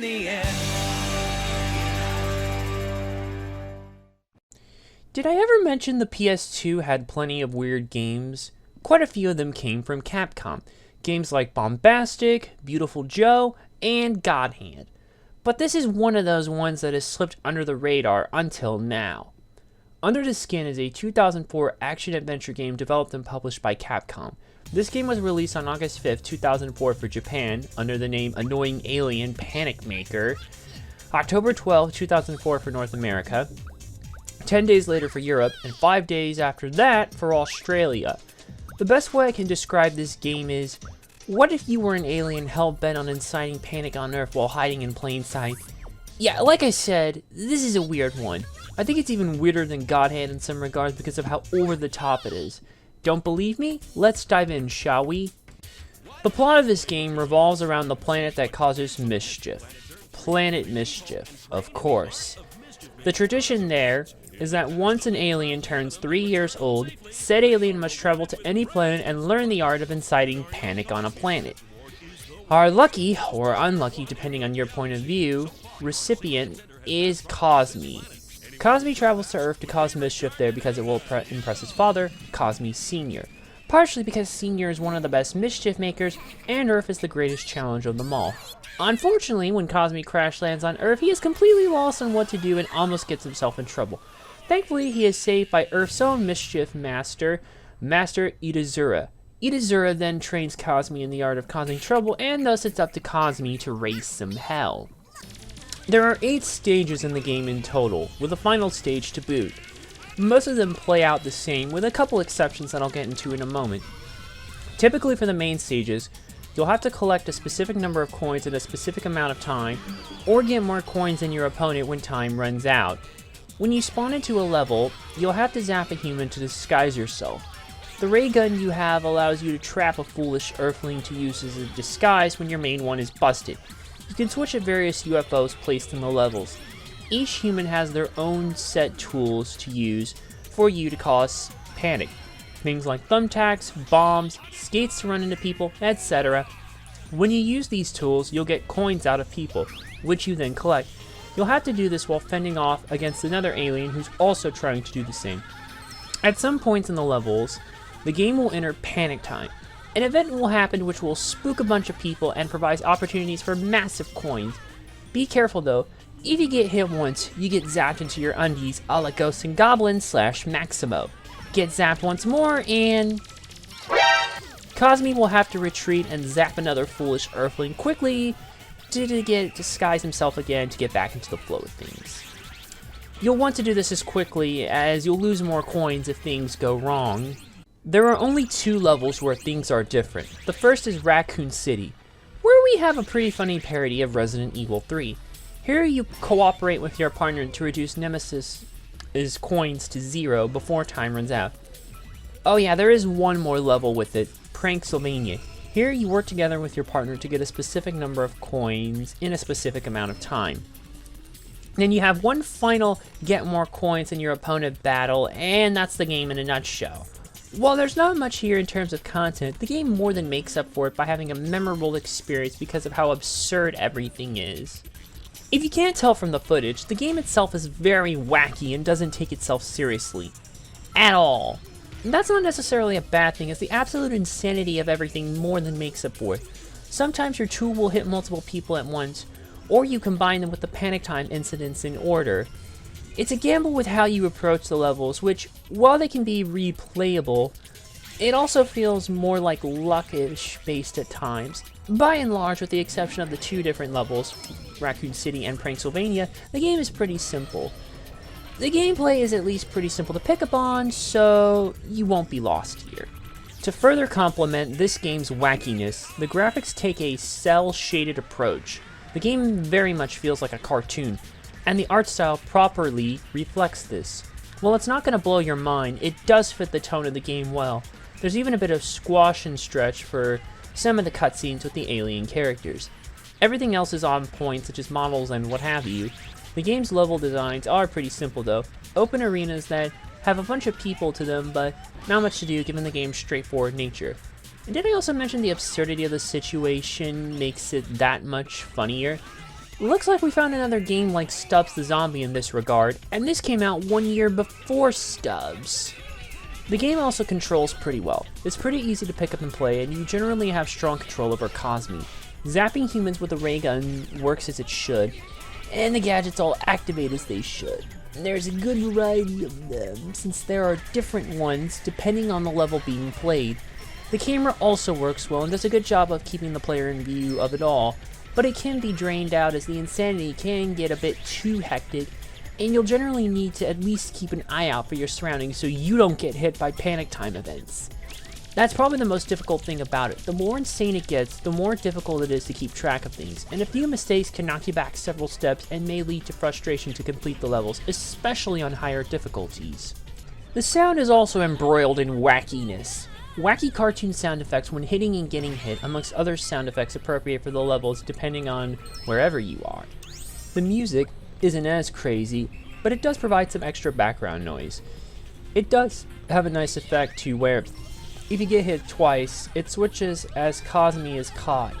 in the air. Did I ever mention the PS2 had plenty of weird games? Quite a few of them came from Capcom. Games like Bombastic, Beautiful Joe, and God Hand. But this is one of those ones that has slipped under the radar until now. Under the Skin is a 2004 action-adventure game developed and published by Capcom. This game was released on August 5, 2004 for Japan under the name Annoying Alien Panic Maker, October 12, 2004 for North America, 10 days later for Europe, and 5 days after that for Australia. The best way I can describe this game is, what if you were an alien hell-bent on inciting panic on Earth while hiding in plain sight? Yeah, like I said, this is a weird one. I think it's even weirder than God Hand in some regards because of how over the top it is. Don't believe me? Let's dive in, shall we? The plot of this game revolves around the planet that causes mischief. Planet Mischief, of course. The tradition there is that once an alien turns 3 years old, said alien must travel to any planet and learn the art of inciting panic on a planet. Our lucky, or unlucky depending on your point of view, recipient is Cosme. Cosme travels to Earth to cause mischief there because it will impress his father, Cosme Sr. Partially because Sr. is one of the best mischief makers, and Earth is the greatest challenge of them all. Unfortunately, when Cosme crash lands on Earth, he is completely lost on what to do and almost gets himself in trouble. Thankfully, he is saved by Earth's own mischief master, Master Itazura. Itazura then trains Cosme in the art of causing trouble, and thus it's up to Cosme to raise some hell. There are 8 stages in the game in total, with a final stage to boot. Most of them play out the same, with a couple exceptions that I'll get into in a moment. Typically for the main stages, you'll have to collect a specific number of coins in a specific amount of time, or get more coins than your opponent when time runs out. When you spawn into a level, you'll have to zap a human to disguise yourself. The ray gun you have allows you to trap a foolish earthling to use as a disguise when your main one is busted. You can switch at various UFOs placed in the levels. Each human has their own set tools to use for you to cause panic. Things like thumbtacks, bombs, skates to run into people, etc. When you use these tools, you'll get coins out of people, which you then collect. You'll have to do this while fending off against another alien who's also trying to do the same. At some points in the levels, the game will enter panic time. An event will happen which will spook a bunch of people and provides opportunities for massive coins. Be careful though, if you get hit once, you get zapped into your undies a la Ghosts and Goblins / Maximo. Get zapped once more and Cosme will have to retreat and zap another foolish earthling quickly to disguise himself again to get back into the flow of things. You'll want to do this as quickly as you'll lose more coins if things go wrong. There are only 2 levels where things are different. The first is Raccoon City, where we have a pretty funny parody of Resident Evil 3. Here you cooperate with your partner to reduce Nemesis's coins to 0 before time runs out. Oh yeah, there is one more level with it, Pranksylvania. Here you work together with your partner to get a specific number of coins in a specific amount of time. Then you have one final get more coins than your opponent battle, and that's the game in a nutshell. While there's not much here in terms of content, the game more than makes up for it by having a memorable experience because of how absurd everything is. If you can't tell from the footage, the game itself is very wacky and doesn't take itself seriously. At all. And that's not necessarily a bad thing, as the absolute insanity of everything more than makes up for it. Sometimes your tool will hit multiple people at once, or you combine them with the panic time incidents in order. It's a gamble with how you approach the levels, which, while they can be replayable, it also feels more like luck-ish based at times. By and large, with the exception of the 2 different levels, Raccoon City and Pranksylvania, the game is pretty simple. The gameplay is at least pretty simple to pick up on, so you won't be lost here. To further complement this game's wackiness, the graphics take a cel-shaded approach. The game very much feels like a cartoon, and the art style properly reflects this. While it's not going to blow your mind, it does fit the tone of the game well. There's even a bit of squash and stretch for some of the cutscenes with the alien characters. Everything else is on point, such as models and what have you. The game's level designs are pretty simple though, open arenas that have a bunch of people to them, but not much to do given the game's straightforward nature. And did I also mention the absurdity of the situation makes it that much funnier? Looks like we found another game like Stubbs the Zombie in this regard, and this came out 1 year before Stubbs. The game also controls pretty well. It's pretty easy to pick up and play, and you generally have strong control over Cosme. Zapping humans with a ray gun works as it should, and the gadgets all activate as they should. There's a good variety of them, since there are different ones depending on the level being played. The camera also works well and does a good job of keeping the player in view of it all, but it can be drained out as the insanity can get a bit too hectic, and you'll generally need to at least keep an eye out for your surroundings so you don't get hit by panic time events. That's probably the most difficult thing about it. The more insane it gets, the more difficult it is to keep track of things, and a few mistakes can knock you back several steps and may lead to frustration to complete the levels, especially on higher difficulties. The sound is also embroiled in wackiness. Wacky cartoon sound effects when hitting and getting hit, amongst other sound effects appropriate for the levels depending on wherever you are. The music isn't as crazy, but it does provide some extra background noise. It does have a nice effect too, where if you get hit twice, it switches as Cosme is caught,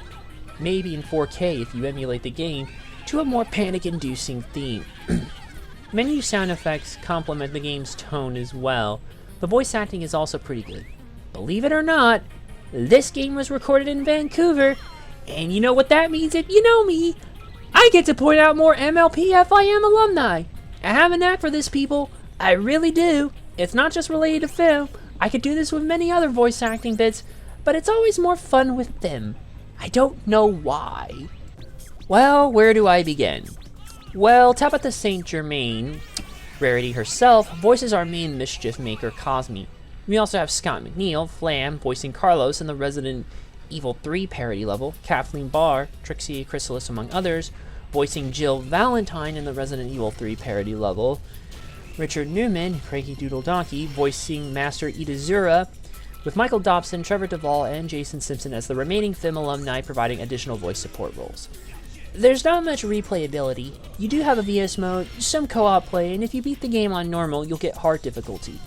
maybe in 4K if you emulate the game, to a more panic-inducing theme. Menu sound effects complement the game's tone as well. The voice acting is also pretty good. Believe it or not, this game was recorded in Vancouver, and you know what that means if you know me. I get to point out more MLPFIM alumni. I have a knack for this, people. I really do. It's not just related to film. I could do this with many other voice acting bits, but it's always more fun with them. I don't know why. Well, where do I begin? Well, Tabitha St. Germain, Rarity herself, voices our main mischief maker, Cosme. We also have Scott McNeil, Flam, voicing Carlos in the Resident Evil 3 parody level, Kathleen Barr, Trixie Chrysalis among others, voicing Jill Valentine in the Resident Evil 3 parody level, Richard Newman, Cranky Doodle Donkey, voicing Master Itazura, with Michael Dobson, Trevor Duvall, and Jason Simpson as the remaining film alumni providing additional voice support roles. There's not much replayability. You do have a VS mode, some co-op play, and if you beat the game on normal, you'll get hard difficulty.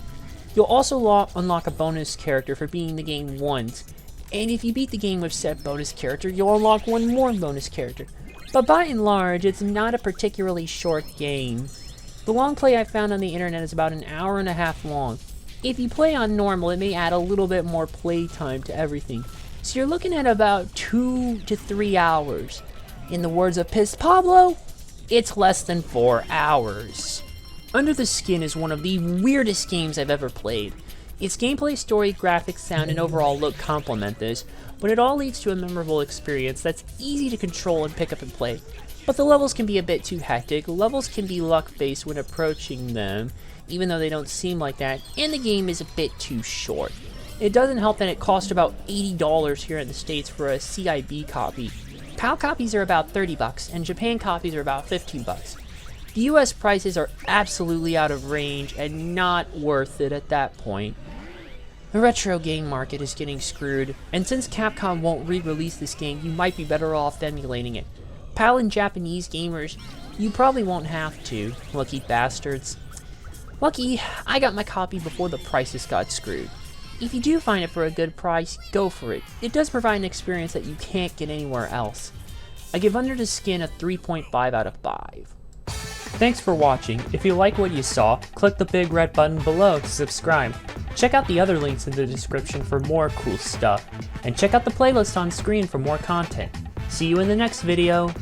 You'll also unlock a bonus character for beating the game once, and if you beat the game with said bonus character, you'll unlock one more bonus character. But by and large, it's not a particularly short game. The long play I found on the internet is about an hour and a half long. If you play on normal, it may add a little bit more play time to everything. So you're looking at about 2 to 3 hours. In the words of Piss Pablo, it's less than 4 hours. Under the Skin is one of the weirdest games I've ever played. Its gameplay, story, graphics, sound, and overall look complement this, but it all leads to a memorable experience that's easy to control and pick up and play. But the levels can be a bit too hectic, levels can be luck-based when approaching them, even though they don't seem like that, and the game is a bit too short. It doesn't help that it cost about $80 here in the States for a CIB copy. PAL copies are about $30, and Japan copies are about $15. The US prices are absolutely out of range and not worth it at that point. The retro game market is getting screwed, and since Capcom won't re-release this game, you might be better off emulating it. PAL and Japanese gamers, you probably won't have to, lucky bastards. Lucky, I got my copy before the prices got screwed. If you do find it for a good price, go for it. It does provide an experience that you can't get anywhere else. I give Under the Skin a 3.5 out of 5. Thanks for watching. If you like what you saw, click the big red button below to subscribe. Check out the other links in the description for more cool stuff, and check out the playlist on screen for more content. See you in the next video.